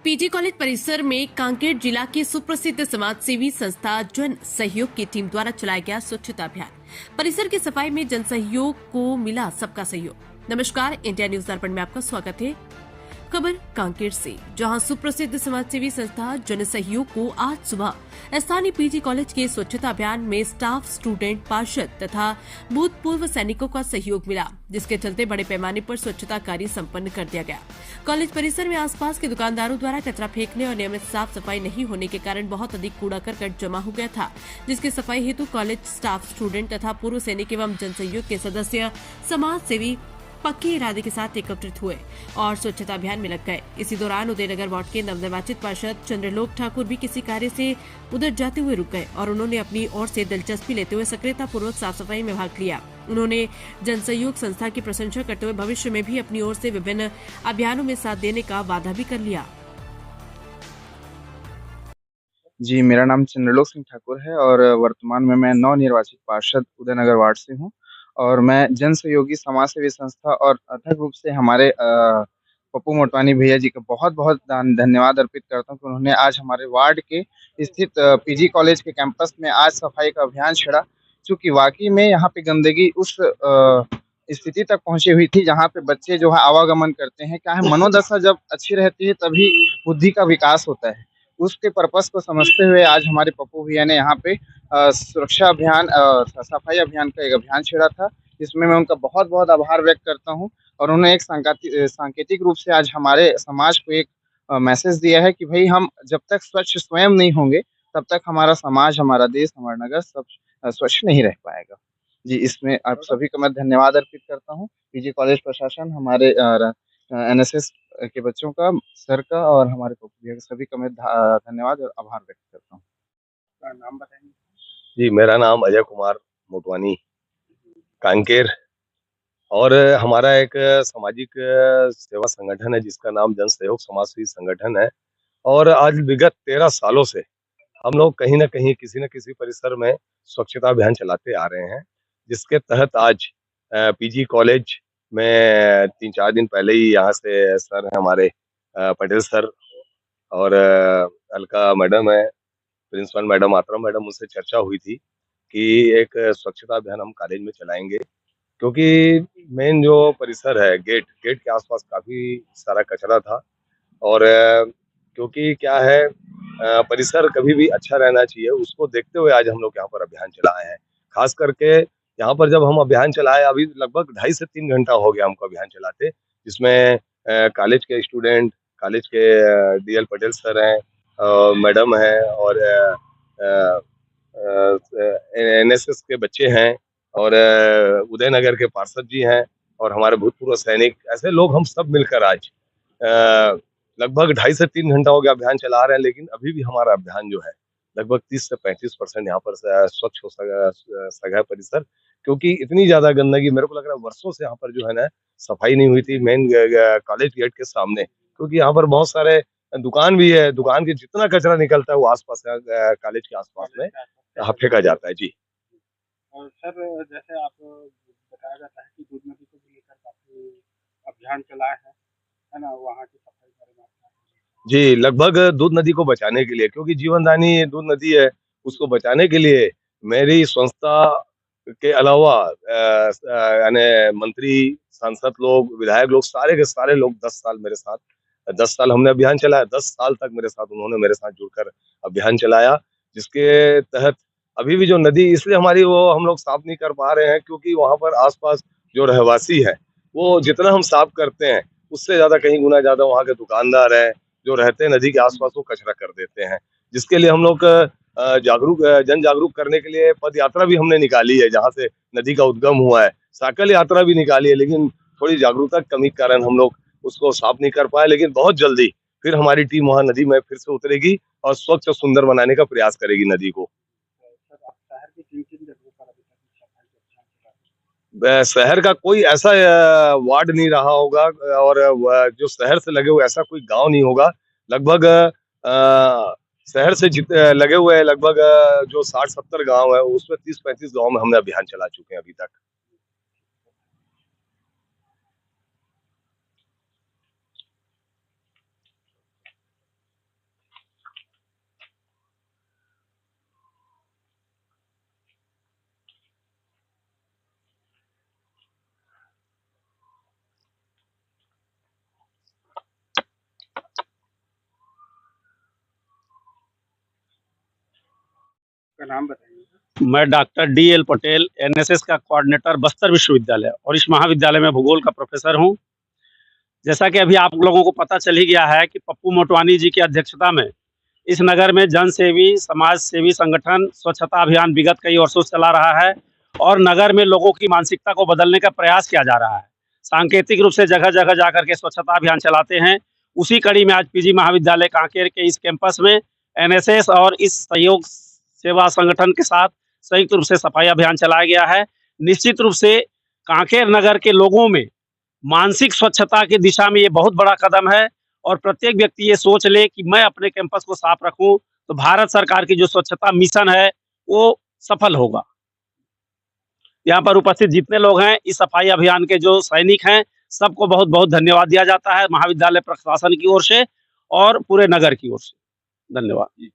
PG college परिसर में कांकेर जिला की सुप्रसिद्ध समाज सेवी संस्था जन सहयोग की टीम द्वारा चलाया गया स्वच्छता अभियान। परिसर की सफाई में जन सहयोग को मिला सबका सहयोग। नमस्कार, इंडिया न्यूज दर्पण में आपका स्वागत है। खबर कांकेर से, जहां सुप्रसिद्ध समाजसेवी संस्था जन सहयोग को आज सुबह स्थानीय पीजी कॉलेज के स्वच्छता अभियान में स्टाफ, स्टूडेंट, पार्षद तथा भूतपूर्व सैनिकों का सहयोग मिला, जिसके चलते बड़े पैमाने पर स्वच्छता कार्य संपन्न कर दिया गया। कॉलेज परिसर में आसपास के दुकानदारों द्वारा कचरा फेंकने और नियमित साफ सफाई नहीं होने के कारण बहुत अधिक कूड़ा करकट जमा हो गया था, जिसकी सफाई हेतु कॉलेज स्टाफ, स्टूडेंट तथा पूर्व सैनिक एवं जन सहयोग के सदस्य समाज सेवी पक्के इरादे के साथ एकत्रित हुए और स्वच्छता अभियान में लग गए। इसी दौरान उदयनगर वार्ड के नवनिर्वाचित पार्षद चंद्रलोक ठाकुर भी किसी कार्य से उधर जाते हुए रुक गए और उन्होंने अपनी ओर से दिलचस्पी लेते हुए सक्रियतापूर्वक साफ सफाई में भाग लिया। उन्होंने जन सहयोग संस्था की प्रशंसा करते हुए भविष्य में भी अपनी ओर से विभिन्न अभियानों में साथ देने का वादा भी कर लिया। जी, मेरा नाम चंद्रलोक सिंह ठाकुर है और वर्तमान में मैं नवनिर्वाचित पार्षद उदयनगर वार्ड से हूँ और मैं जन सहयोगी समाज सेवी संस्था और अथक रूप से हमारे पप्पू मोटवानी भैया जी का बहुत-बहुत धन्यवाद अर्पित करता हूँ कि उन्होंने आज हमारे वार्ड के स्थित पीजी कॉलेज के कैंपस में आज सफाई का अभियान छेड़ा। चूँकि वाक़ई में यहाँ पे गंदगी उस स्थिति तक पहुँची हुई थी जहाँ पे बच्चे जो है आवागमन करते हैं। क्या है, मनोदशा जब अच्छी रहती है तभी बुद्धि का विकास होता है। उसके पर्पस को समझते हुए आज हमारे पप्पू भैया ने यहाँ पे सुरक्षा अभियान सफाई अभियान का एक अभियान छेड़ा था, जिसमें मैं उनका बहुत-बहुत आभार व्यक्त करता हूँ और उन्होंने एक सांकेतिक रूप से आज हमारे समाज को एक मैसेज दिया है कि भई हम जब तक स्वच्छ स्वयं नहीं होंगे, तब तक हमारा समाज, हमारा देश, हमारा नगर सब स्वच्छ नहीं रह पाएगा। जी, इसमें आप सभी का मैं धन्यवाद अर्पित करता हूँ। पीजी कॉलेज प्रशासन, हमारे एनएसएस के बच्चों का, सर का और हमारे पप्पू भैया का सभी का मैं धन्यवाद और आभार व्यक्त करता हूँ। नाम बताएंगे? जी, मेरा नाम अजय कुमार मोटवानी, कांकेर। और हमारा एक सामाजिक सेवा संगठन है जिसका नाम जन सहयोग समाज सेवी संगठन है। और आज विगत 13 सालों से हम लोग कहीं न कहीं किसी न किसी परिसर में स्वच्छता अभियान चलाते आ रहे हैं, जिसके तहत आज पीजी कॉलेज में 3-4 दिन पहले ही यहाँ से सर हैं हमारे, पटेल सर और अलका मैडम है, प्रिंसिपल मैडम, आत्रा मैडम, उनसे चर्चा हुई थी कि एक स्वच्छता अभियान हम कॉलेज में चलाएँगे। क्योंकि मेन जो परिसर है, गेट के आसपास काफ़ी सारा कचरा था। और क्योंकि क्या है, परिसर कभी भी अच्छा रहना चाहिए, उसको देखते हुए आज हम लोग यहाँ पर अभियान चलाए हैं। खास करके यहाँ पर जब हम अभियान चलाए, अभी लगभग 2.5 से 3 घंटा हो गया हमको अभियान चलाते, जिसमें कॉलेज के स्टूडेंट, कॉलेज के डीएल पटेल सर हैं, मैडम हैं और एनएसएस के बच्चे हैं और उदयनगर के पार्षद जी हैं और हमारे भूतपूर्व सैनिक, ऐसे लोग हम सब मिलकर आज लगभग 2.5 से 3 घंटा हो गया अभियान चला रहे हैं। लेकिन अभी भी हमारा अभियान जो है लगभग 30 से 35% यहाँ पर स्वच्छ हो सका है परिसर। क्योंकि इतनी ज्यादा गंदगी, मेरे को लग रहा है वर्षों से यहाँ पर जो है ना सफाई नहीं हुई थी मेन कॉलेज गेट के सामने। क्योंकि यहाँ पर बहुत सारे दुकान भी है, दुकान के जितना कचरा निकलता है वो आसपास कॉलेज के आसपास में फेंका जाता है। जी। और सर, जैसे आप बताया जाता है कि दूध नदी को भी लेकर काफी अभियान चलाए हैं, है ना? वहाँ की सफाई के बारे में आप क्या कहेंगे? जी, लगभग दूध नदी को बचाने के लिए, क्योंकि जीवनदानी दूध नदी है, उसको बचाने के लिए मेरी संस्था के अलावा यानी मंत्री, सांसद लोग, विधायक लोग, सारे के सारे लोग 10 साल मेरे साथ, 10 साल हमने अभियान चलाया, 10 साल तक मेरे साथ उन्होंने मेरे साथ जुड़कर अभियान चलाया, जिसके तहत अभी भी जो नदी इसलिए हमारी वो हम लोग साफ नहीं कर पा रहे हैं क्योंकि वहाँ पर आस-पास जो रहवासी है, वो जितना हम साफ करते हैं, उससे ज़्यादा कहीं गुना ज़्यादा वहाँ के दुकानदार हैं, जो रहते हैं नदी के आस-पास, वो कचरा कर देते हैं। जिसके लिए हम लोग जन जागरूक करने के लिए पद यात्रा भी हमने निकाली है, जहाँ से नदी का उद्गम हुआ है। साइकिल यात्रा भी निकाली है, लेकिन थोड़ी जागरूकता की कमी के कारण हम लोग उसको साफ नहीं कर पाए। लेकिन बहुत जल्दी फिर हमारी टीम वहाँ नदी में फिर से उतरेगी और स्वच्छ और सुंदर बनाने का प्रयास करेगी नदी को। सर, आप शहर के किन-किन जगहों पर अभी तक सफाई का अभियान चला रहे हैं? शहर का कोई ऐसा वार्ड नहीं रहा होगा और जो शहर से लगे हुए ऐसा कोई गांव नहीं होगा। लगभग शहर से लगे हुए लगभग जो 60-70 गांव है, उसमें 30-35 गांव में हमने अभियान चला चुके हैं अभी तक। आपका नाम बताइए। मैं डॉक्टर DL पटेल, एनएसएस का कोऑर्डिनेटर बस्तर विश्वविद्यालय और इस महाविद्यालय में भूगोल का प्रोफेसर हूं। जैसा कि अभी आप लोगों को पता चल ही गया है कि पप्पू मोटवानी जी की अध्यक्षता में इस नगर में जनसेवी समाज सेवी संगठन स्वच्छता अभियान विगत कई वर्षों से चला रहा है और नगर में लोगों की मानसिकता को बदलने का प्रयास किया जा रहा है। सांकेतिक रूप से जगह जगह जाकर के स्वच्छता अभियान चलाते हैं। उसी कड़ी में आज पीजी महाविद्यालय कांकेर के इस कैंपस में एनएसएस और इस सहयोग सेवा संगठन के साथ संयुक्त रूप से सफाई अभियान चलाया गया है। निश्चित रूप से कांकेर नगर के लोगों में मानसिक स्वच्छता की दिशा में ये बहुत बड़ा कदम है और प्रत्येक व्यक्ति ये सोच ले कि मैं अपने कैंपस को साफ रखूं तो भारत सरकार की जो स्वच्छता मिशन है वो सफल होगा। यहाँ पर उपस्थित जितने लोग हैं इस सफाई अभियान के जो सैनिक हैं सबको बहुत बहुत धन्यवाद दिया जाता है महाविद्यालय प्रशासन की ओर से और पूरे नगर की ओर से। धन्यवाद।